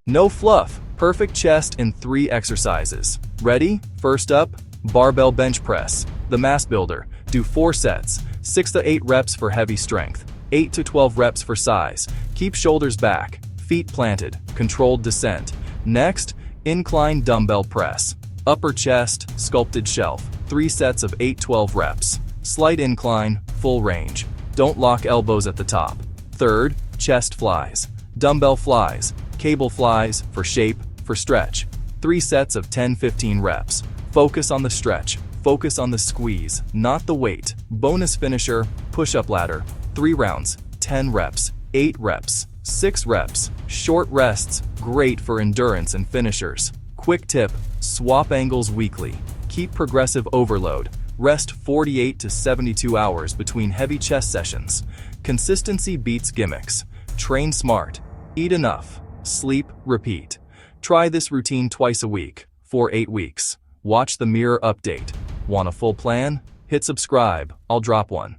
No fluff, perfect chest in 3 exercises. Ready? First up, barbell bench press. The mass builder. Do 4 sets, 6 to 8 reps for heavy strength, 8 to 12 reps for size. Keep shoulders back, feet planted, controlled descent. Next, incline dumbbell press. Upper chest, sculpted shelf. 3 sets of 8-12 reps. Slight incline, full range. Don't lock elbows at the top. Third, chest flies. Dumbbell flies, cable flies, for shape, for stretch. 3 sets of 10-15 reps. Focus on the stretch. Focus on the squeeze, not the weight. Bonus finisher, push-up ladder. 3 rounds, 10 reps, 8 reps, 6 reps. Short rests, great for endurance and finishers. Quick tip, swap angles weekly. Keep progressive overload. Rest 48 to 72 hours between heavy chest sessions. Consistency beats gimmicks. Train smart. Eat enough. Sleep, repeat. Try this routine twice a week for 8 weeks. Watch the mirror update. Want a full plan? Hit subscribe. I'll drop one.